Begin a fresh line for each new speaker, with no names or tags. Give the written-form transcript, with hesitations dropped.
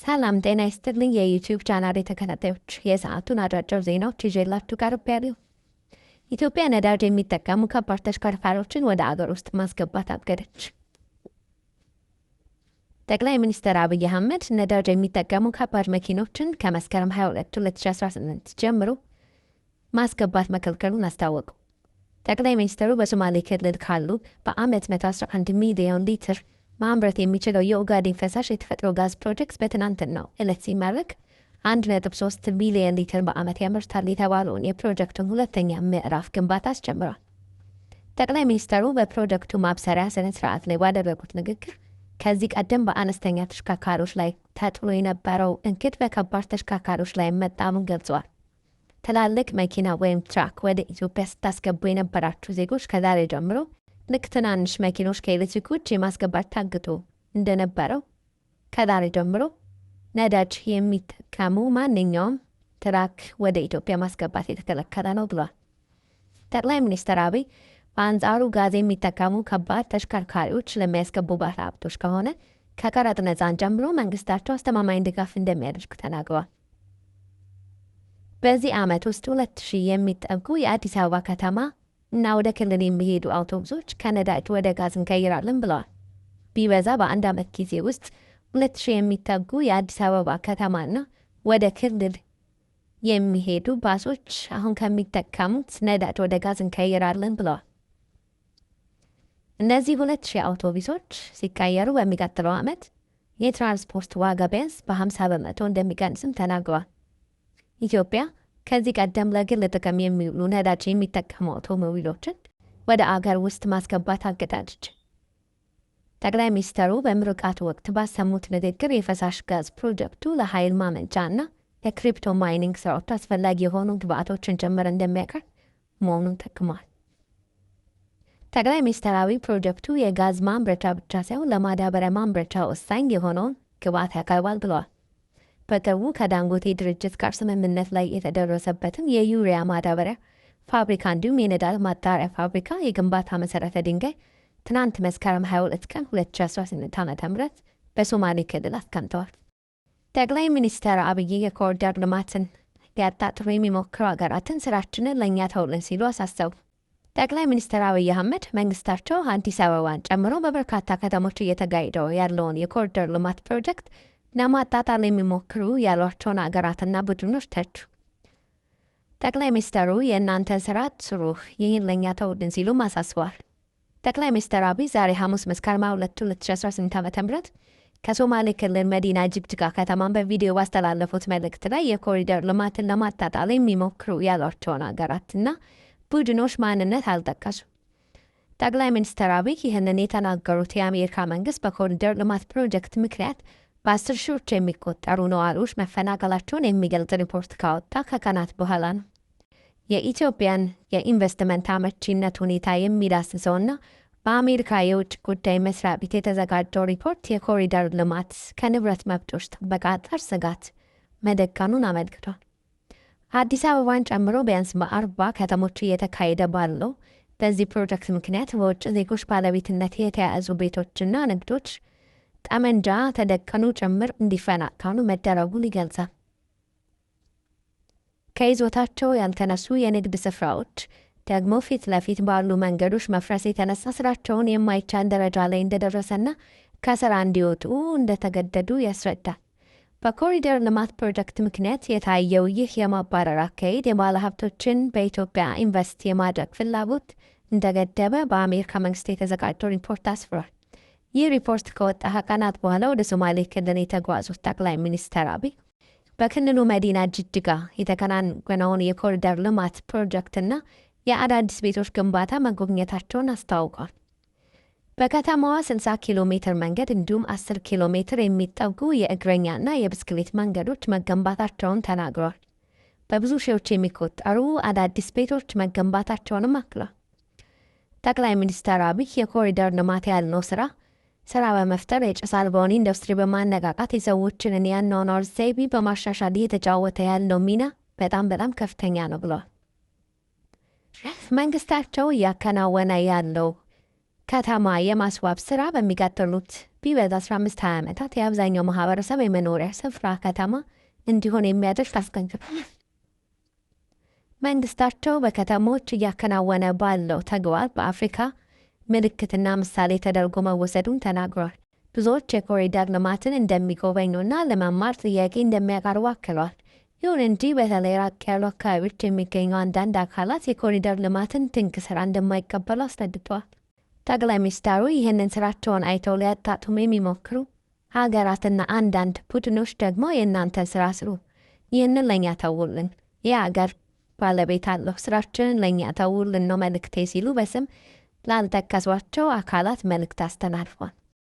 ሰላም ጤና ይስጥልኝ የዩቲዩብ ቻናል ተከታታዮች የሰዓቱን አጫጭር ዜናዎች ይዤላችሁ ቀርቤያለሁ። ኢትዮጵያ ነዳጅ የሚጠቀሙ ከባድ ተሽከርካሪዎችን ወደ አገር ውስጥ ማስገባት አገደች። ጠቅላይ ሚኒስትር አብይ አህመድ ነዳጅ የሚጠቀሙ ከባድ መኪኖችን ከመስከረም 22 2018 ጀምሮ ማስገባት መከልከሉን አስታወቁ። ጠቅላይ ሚኒስትሩ በሶማሌ ክልል ካሉ በአመት 111 ሚሊዮን ሊትር ማምረት የሚችለው የኦጋዴን ፈሳሽ የተፈጥሮ ጋዝ ፕሮጀክት በትናንትናው ዕለት ሲመረቅ 1.3 ሚሊዮን ሊትር በአመት ያመርታል የተባለውን የፕሮጀክቱን ሁለተኛ ምዕራፍ ግንባታ አስጀምሯል። ጠቅላይ ሚኒስትሩ በፕሮጀክቱ ማብሰሪያ ስነ ስርዓት ላይ ባደረጉት ንግግር ከዚህ ቀደም በአነስተኛ ተሽከርካሪዎች ላይ ተጥሎ የነበረው እንግድ በከባድ ተሽከርካሪዎች ላይ መጣሙን ገልጸዋል። ትላልቅ መኪና ወይም ትራክ ወደ ኢትዮጵያ ስታስገቡ የነበራችሁ ዜጎች ከዛሬ ጀምሮ ልክ ትናንሽ መኪኖች ከኤሌክትሪክ ውጭ ማስገባት ታግቶ እንደነበረው ከዛሬ ጀምሮ ነዳጅ የሚጠቀሙ ማንኛውም ትራክ ወደ ኢትዮጵያ ማስገባት የተከለከለ ነው ብሏል። ጠቅላይ ሚኒስትር አብይ በአንጻሩ ጋዝ የሚጠቀሙ ከባድ ተሽከርካሪዎች ለሚያስገቡ ባለሀብቶች ከሆነ ከቀረጥ ነፃን ጀምሮ መንግስታቸው አስተማማኝ ድጋፍ እንደሚያደርግ ተናግረዋል። በዚህ ዓመት ውስጥ 2000 የሚጠጉ የአዲስ አበባ ከተማ እና ወደ ክልል የሚሄዱ አውቶቡሶች ከነዳጅ ወደ ጋዝ እንቀይራለን ብለዋል። ቢበዛ በአንድ ዓመት ጊዜ ውስጥ 2000 የሚጠጉ የአዲስ አበባ ከተማና ወደ ክልል የሚሄዱ ባሶች አሁን ከሚጠቀሙት ነዳጅ ወደ ጋዝ እንቀይራለን ብለዋል። እነዚህ 2000 አውቶቡሶች ሲቀየሩ በሚቀጥለው ዓመት የትራንስፖርት ዋጋ ቢያንስ በ50 በመቶ እንደሚቀንስም ተናግረዋል። ኢትዮጵያ ከዚህ ቀደም ለግል ጥቅም የሚውሉ ነዳጅ የሚጠቀሙ አውቶሞቢሎችን ወደ አገር ውስጥ ማስገባት አግዳለች። ጠቅላይ ሚኒስትሩ በምርቃቱ ወቅት ባሰሙት ንግግር የፈሳሽ ጋዝ ፕሮጀክቱ ለኃይል ማመንጫና የክሪፕቶ ማይኒንግ ስራዎች አስፈላጊ የሆኑ ግብአቶችን ጭምር እንደሚያቀርብ መሆኑን ጠቅመዋል። ጠቅላይ ሚኒስትር አብይ ፕሮጀክቱ የጋዝ ማምረቻ ብቻ ሳይሆን ለማዳበሪያ ማምረቻ ወሳኝ የሆነውን ግብአት ያቀርባል ብለዋል። በቅርቡ ከዳንጎቴ ድርጅት ጋር ስምምነት ላይ የተደረሰበትን የዩሪያ ማዳበሪያ ፋብሪካ እንዲሁም የነዳጅ ማጣሪያ ፋብሪካ የግንባታ መሰረተ ድንጋይ ትናንት መስከረም 22 ቀን 2018 ዓ.ም በሶማሌ ክልል አስቀምጠዋል። ጠቅላይ ሚኒስትር አብይ የኮሪደር ልማትን ሊያጣጥሩ የሚሞክሩ ሀገራትን ስራችንን ለእኛ ተውልን ሲሉ አሳሰቡ። ጠቅላይ ሚኒስትር አብይ አህመድ መንግስታቸው አዲስ አበባን ጨምሮ በበርካታ ከተሞች እየተካሄደው ያለውን የኮሪደር ልማት ፕሮጀክት ለማጣጣል የሚሞክሩ ያሏቸውን አገራትና ቡድኖች ተቹ። ጠቅላይ ሚኒስትሩ የእናንተን ስራ ስሩ፣ ይህን ለእኛ ተውልን ሲሉ አሳስበዋል። ጠቅላይ ሚኒስትር አብይ ዛሬ ሐሙስ መስከረም 2 2018 ዓ.ም ከሶማሌ ክልል መዲና ጅግጅጋ ከተማን በቪዲዮ ባስተላለፉት መልእክት ላይ የኮሪደር ልማትን ለማጣጣል የሚሞክሩ ያሏቸውን አገራትና ቡድኖች ማንነት አልጠቀሱም። ጠቅላይ ሚኒስትር አብይ ይህንን የተናገሩት የአሜሪካ መንግስት በኮሪደር ልማት ፕሮጀክት ምክንያት በ10 ሺዎች የሚቆጠሩ ነዋሪዎች መፈናቀላቸውን የሚገልጽ ሪፖርት ካወጣ ከቀናት በኋላ ነው። የኢትዮጵያን የኢንቨስትመንት አመቺነት ሁኔታ የሚዳስሰውና በአሜሪካ የውጭ ጉዳይ መስሪያ ቤት የተዘጋጀው ሪፖርት የኮሪደር ልማት ከንብረት መብቶች ጥበቃ አንጻር ስጋት መደቀኑን አመልክቷል። አዲስ አበባን ጨምሮ ቢያንስ በ40 ከተሞች እየተካሄደ ባለው በዚህ ፕሮጀክት ምክንያት በውጭ ዜጎች ባለቤትነት የተያዙ ቤቶችና ንግዶች ጠመንጃ ተደቀኑ ጭምር እንዲፈናቀሉ መደረጉን ይገልጻል። ከይዞታቸው ያልተነሱ የንግድ ስፍራዎች ደግሞ ፊት ለፊት ባሉ መንገዶች መፍረስ የተነሳ ስራቸውን የማይቻል ደረጃ ላይ እንደደረሰና ከስራ እንዲወጡ እንደተገደዱ ያስረዳል። በኮሪደር ልማት ፕሮጀክት ምክንያት የታየው ይህ የማባረር አካሄድ የባለ ሀብቶችን በኢትዮጵያ ኢንቨስት የማድረግ ፍላጎት እንደገደበ በአሜሪካ መንግስት የተዘጋጀው ሪፖርት አስፍሯል። ይህ ሪፖርት ከወጣ ቀናት በኋላ ወደ ሶማሌ ክልል የተጓዙት ጠቅላይ ሚኒስትር አብይ በክልሉ መዲና ጅግጅጋ የተከናወነውን የኮሪደር ልማት ፕሮጀክትና የአዳዲስ ቤቶች ግንባታ መጎብኘታቸውን አስታውቀዋል። በከተማዋ 60 ኪሎ ሜትር መንገድ እንዲሁም 10 ኪሎ ሜትር የሚጠጉ የእግረኛና የብስክሌት መንገዶች መገንባታቸውን ተናግረዋል። በብዙ ሺዎች የሚቆጠሩ አዳዲስ ቤቶች መገንባታቸውንም አክለዋል። ጠቅላይ ሚኒስትር አብይ የኮሪደር ልማት ያልነው ስራ በመፍጠር የጭስ አልባውን ኢንዱስትሪ በማነቃቃት የሰዎችን የአኗኗር ዘይቤ በማሻሻል እየተጫወተ ያለው ሚና በጣም ከፍተኛ ነው ብለዋል። መንግስታቸው እያከናወነ ያለው ከተማ የማስዋብ ስራ በሚቀጥሉት ቢበዛ 15 ዓመታት የአብዛኛው ማህበረሰብ የመኖሪያ ስፍራ ከተማ እንዲሆን የሚያደርግ አስገንዝቧል። መንግስታቸው በከተሞች እያከናወነ ባለው ተግባር በአፍሪካ ምልክትና ምሳሌ ተደርጎ መወሰዱን ተናግሯል። ብዙዎች የኮሪደር ልማትን እንደሚጎበኙና ለመማር ጥያቄ እንደሚያቀርቡ አክለዋል። ይሁን እንጂ በተለይ ራቅ ያሉ አካባቢዎች የሚገኙ አንዳንድ አካላት የኮሪደር ልማትን ድንቅ ስራ እንደማይቀበሉ አስረድተዋል። ጠቅላይ ሚኒስትሩ ይህንን ስራቸውን አይተው ሊያጣጡም የሚሞክሩ ሀገራትና አንዳንድ ቡድኖች ደግሞ የእናንተን ስራ ስሩ፣ ይህንን ለእኛ ተውልን፣ የሀገር ባለቤት አለው፣ ስራችንን ለእኛ ተውልን ነው መልእክቴ ሲሉ በስም ላልጠቀሷቸው አካላት መልእክት አስተላልፏል።